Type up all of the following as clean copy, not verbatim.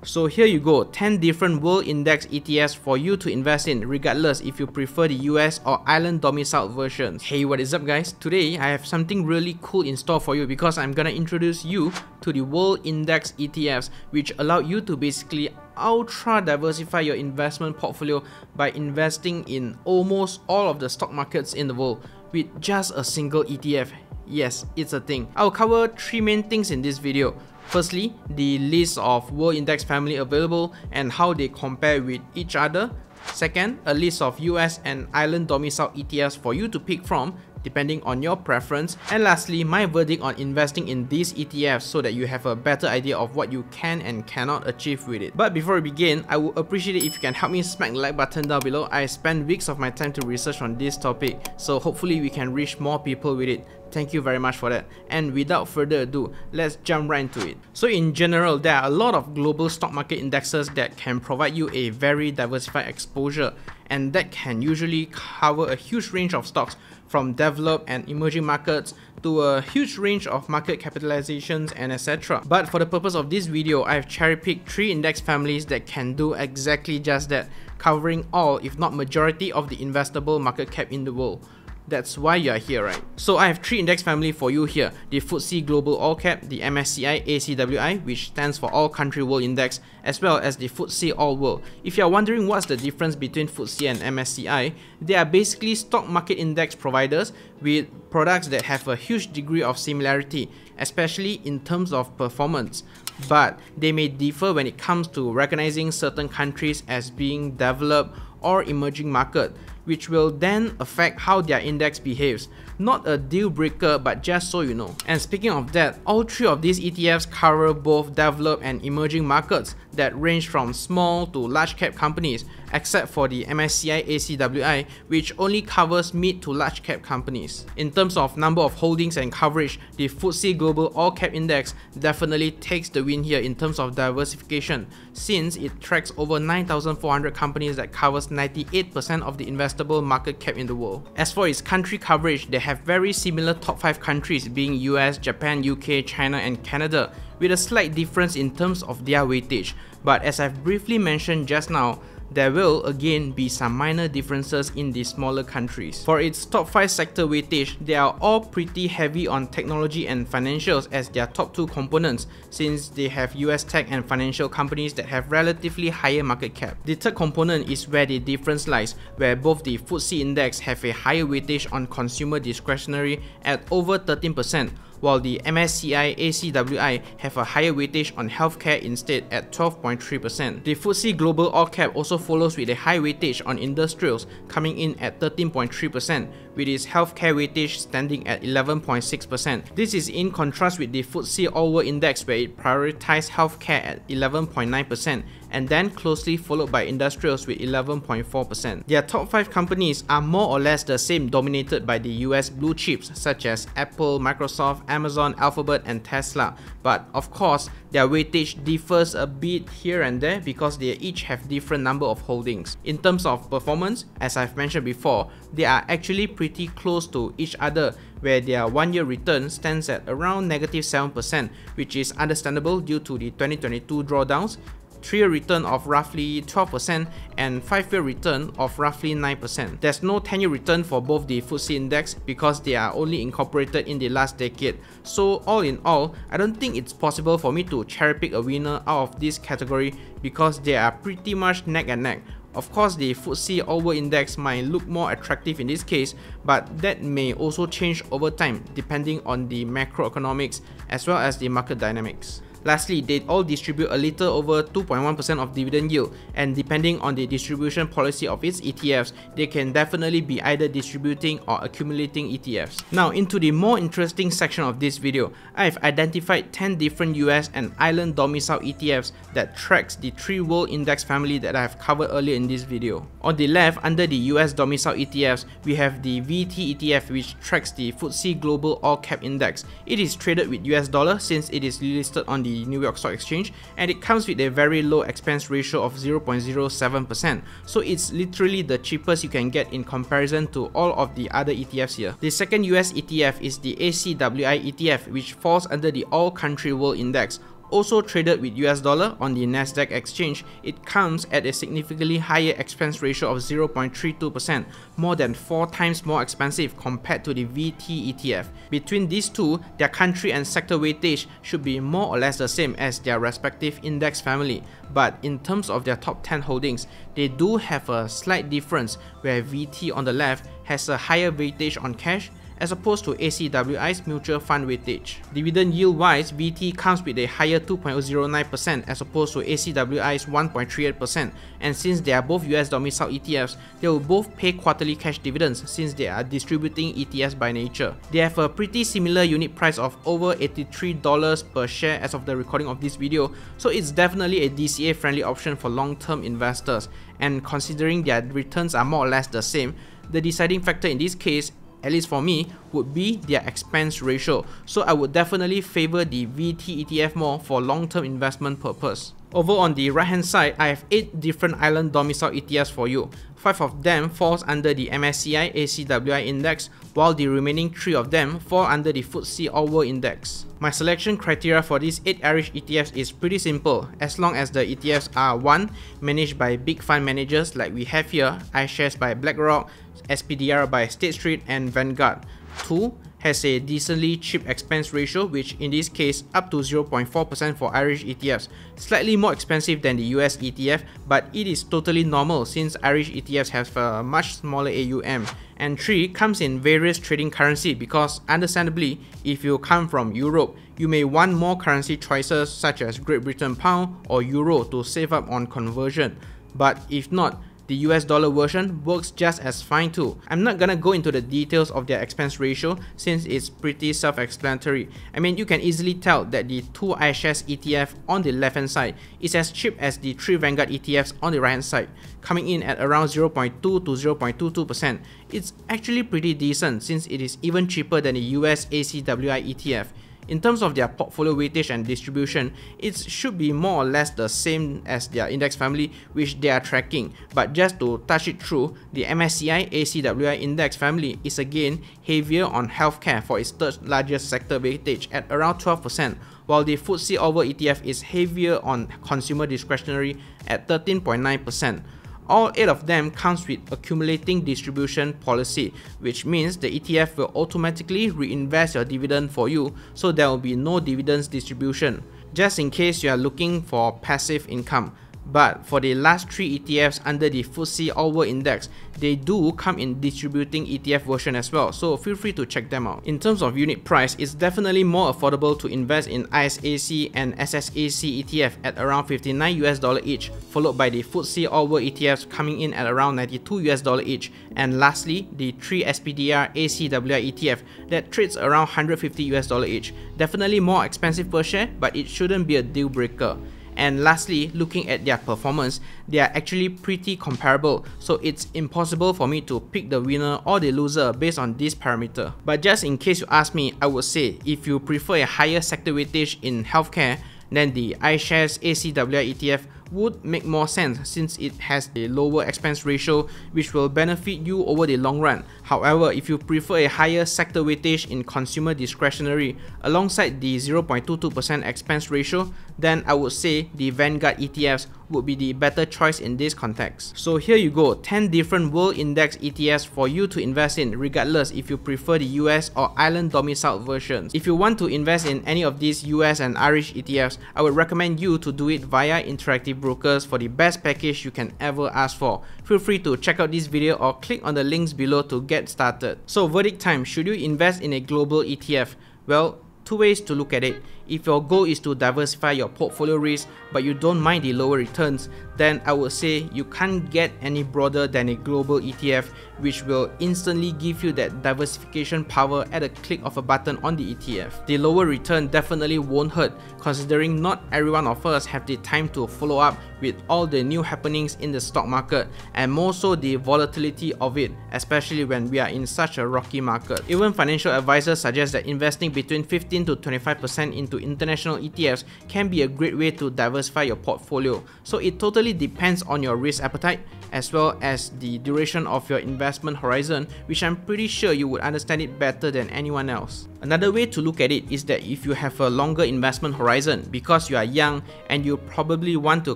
So here you go, 10 different World Index ETFs for you to invest in, regardless if you prefer the US or island domiciled versions. Hey, what is up guys? Today I have something really cool in store for you because I'm gonna introduce you to the World Index ETFs, which allow you to basically ultra diversify your investment portfolio by investing in almost all of the stock markets in the world with just a single ETF. Yes, it's a thing. I'll cover three main things in this video. Firstly, the list of World Index family available and how they compare with each other. Second, a list of US and island domicile ETFs for you to pick from depending on your preference. And lastly, my verdict on investing in these ETFs so that you have a better idea of what you can and cannot achieve with it. But before we begin, I would appreciate it if you can help me smack the like button down below. I spent weeks of my time to research on this topic, so hopefully we can reach more people with it. Thank you very much for that. And without further ado, let's jump right into it. So in general, there are a lot of global stock market indexes that can provide you a very diversified exposure, and that can usually cover a huge range of stocks from developed and emerging markets to a huge range of market capitalizations and etc. But for the purpose of this video, I've cherry-picked 3 index families that can do exactly just that, covering all, if not majority, of the investable market cap in the world. That's why you are here, right? So I have 3 index family for you here: the FTSE Global All Cap, the MSCI ACWI, which stands for All Country World Index, as well as the FTSE All World. If you are wondering what's the difference between FTSE and MSCI, they are basically stock market index providers with products that have a huge degree of similarity, especially in terms of performance. But they may differ when it comes to recognizing certain countries as being developed or emerging market, which will then affect how their index behaves. Not a deal breaker, but just so you know. And speaking of that, all 3 of these ETFs cover both developed and emerging markets that range from small to large cap companies, except for the MSCI ACWI, which only covers mid to large cap companies. In terms of number of holdings and coverage, the FTSE Global All Cap Index definitely takes the win here in terms of diversification, since it tracks over 9,400 companies that covers 98% of the investable market cap in the world. As for its country coverage, they have very similar top 5 countries, being US, Japan, UK, China and Canada, with a slight difference in terms of their weightage. But as I've briefly mentioned just now, there will again be some minor differences in the smaller countries. For its top 5 sector weightage, they are all pretty heavy on technology and financials as their top 2 components, since they have US tech and financial companies that have relatively higher market cap. The third component is where the difference lies, where both the FTSE index have a higher weightage on consumer discretionary at over 13%, while the MSCI ACWI have a higher weightage on healthcare instead at 12.3%. The FTSE Global All Cap also follows with a high weightage on industrials, coming in at 13.3%, with its healthcare weightage standing at 11.6%. This is in contrast with the FTSE All World Index, where it prioritized healthcare at 11.9%, and then closely followed by industrials with 11.4%. Their top 5 companies are more or less the same, dominated by the US blue chips such as Apple, Microsoft, Amazon, Alphabet and Tesla. But of course, their weightage differs a bit here and there because they each have different number of holdings. In terms of performance, as I've mentioned before, they are actually pretty close to each other, where their 1-year return stands at around -7%, which is understandable due to the 2022 drawdowns, 3-year return of roughly 12%, and 5-year return of roughly 9%. There's no 10-year return for both the FTSE index because they are only incorporated in the last decade. So all in all, I don't think it's possible for me to cherry pick a winner out of this category because they are pretty much neck and neck. Of course, the FTSE All World Index might look more attractive in this case, but that may also change over time depending on the macroeconomics as well as the market dynamics. Lastly, they all distribute a little over 2.1% of dividend yield, and depending on the distribution policy of its ETFs, they can definitely be either distributing or accumulating ETFs. Now into the more interesting section of this video, I've identified 10 different US and island domicile ETFs that tracks the 3 World Index family that I have covered earlier in this video. On the left, under the US domicile ETFs, we have the VT ETF, which tracks the FTSE Global All Cap Index. It is traded with US dollar since it is listed on the New York Stock Exchange, and it comes with a very low expense ratio of 0.07%, so it's literally the cheapest you can get in comparison to all of the other ETFs here. The second US ETF is the ACWI ETF, which falls under the All Country World Index, also traded with US dollar on the Nasdaq exchange, it comes at a significantly higher expense ratio of 0.32%, more than 4 times more expensive compared to the VT ETF. Between these two, their country and sector weightage should be more or less the same as their respective index family, but in terms of their top 10 holdings, they do have a slight difference where VT on the left has a higher weightage on cash as opposed to ACWI's mutual fund weightage. Dividend yield wise, VT comes with a higher 2.09% as opposed to ACWI's 1.38%, and since they are both US domiciled ETFs, they will both pay quarterly cash dividends since they are distributing ETFs by nature. They have a pretty similar unit price of over $83 per share as of the recording of this video, so it's definitely a DCA friendly option for long-term investors, and considering their returns are more or less the same, the deciding factor in this case, at least for me, would be their expense ratio. So I would definitely favor the VT ETF more for long-term investment purpose. Over on the right hand side, I have 8 different island domicile ETFs for you. 5 of them falls under the MSCI ACWI index, while the remaining 3 of them fall under the FTSE All World Index. My selection criteria for these 8 Irish ETFs is pretty simple, as long as the ETFs are 1. Managed by big fund managers like we have here, iShares by BlackRock, SPDR by State Street and Vanguard. 2. Has a decently cheap expense ratio, which in this case up to 0.4% for Irish ETFs, slightly more expensive than the US ETF, but it is totally normal since Irish ETFs have a much smaller AUM. And 3. Comes in various trading currency because understandably, if you come from Europe, you may want more currency choices such as Great Britain pound or euro to save up on conversion, but if not, the US dollar version works just as fine too. I'm not gonna go into the details of their expense ratio since it's pretty self-explanatory. I mean, you can easily tell that the 2 iShares ETF on the left hand side is as cheap as the 3 Vanguard ETFs on the right hand side, coming in at around 0.2 to 0.22%. It's actually pretty decent since it is even cheaper than the US ACWI ETF. In terms of their portfolio weightage and distribution, it should be more or less the same as their index family which they are tracking, but just to touch it through, the MSCI ACWI index family is again heavier on healthcare for its third largest sector weightage at around 12%, while the FTSE All World ETF is heavier on consumer discretionary at 13.9%. All 8 of them comes with accumulating distribution policy, which means the ETF will automatically reinvest your dividend for you, so there will be no dividends distribution, just in case you are looking for passive income. But for the last 3 ETFs under the FTSE All World Index, they do come in distributing ETF version as well, so feel free to check them out. In terms of unit price, it's definitely more affordable to invest in ISAC and SSAC ETF at around $59 each, followed by the FTSE All World ETFs coming in at around $92 each, and lastly, the 3 SPDR ACWI ETF that trades around $150 each. Definitely more expensive per share, but it shouldn't be a deal breaker. And lastly, looking at their performance, they are actually pretty comparable, so it's impossible for me to pick the winner or the loser based on this parameter. But just in case you ask me, I would say if you prefer a higher sector weightage in healthcare, then the iShares ACWI ETF would make more sense since it has a lower expense ratio which will benefit you over the long run. However, if you prefer a higher sector weightage in consumer discretionary alongside the 0.22% expense ratio, then I would say the Vanguard ETFs would be the better choice in this context. So here you go, 10 different world index ETFs for you to invest in regardless if you prefer the US or island domiciled versions. If you want to invest in any of these US and Irish ETFs, I would recommend you to do it via Interactive Brokers for the best package you can ever ask for. Feel free to check out this video or click on the links below to get started. So verdict time, should you invest in a global ETF? Well, 2 ways to look at it. If your goal is to diversify your portfolio risk but you don't mind the lower returns, then I would say you can't get any broader than a global ETF which will instantly give you that diversification power at a click of a button on the ETF. The lower return definitely won't hurt, considering not every one of us have the time to follow up with all the new happenings in the stock market, and more so the volatility of it, especially when we are in such a rocky market. Even financial advisors suggest that investing between 15 to 25% into into international ETFs can be a great way to diversify your portfolio. So it totally depends on your risk appetite as well as the duration of your investment horizon, which I'm pretty sure you would understand it better than anyone else. Another way to look at it is that if you have a longer investment horizon because you are young and you probably want to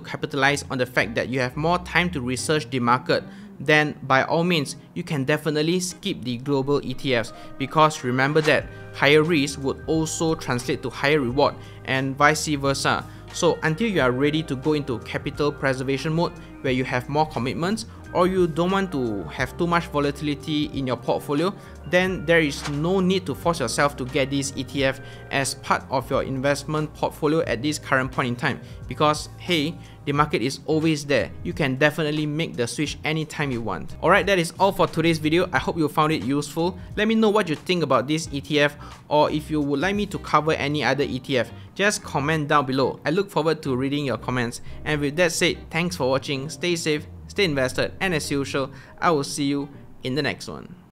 capitalize on the fact that you have more time to research the market, then by all means you can definitely skip the global ETFs, because remember that higher risk would also translate to higher reward and vice versa. So until you are ready to go into capital preservation mode where you have more commitments, or you don't want to have too much volatility in your portfolio, then there is no need to force yourself to get this ETF as part of your investment portfolio at this current point in time, because hey, the market is always there. You can definitely make the switch anytime you want. Alright, that is all for today's video. I hope you found it useful. Let me know what you think about this ETF, or if you would like me to cover any other ETF, just comment down below. I look forward to reading your comments. And with that said, thanks for watching, stay safe, stay invested, and as usual, I will see you in the next one.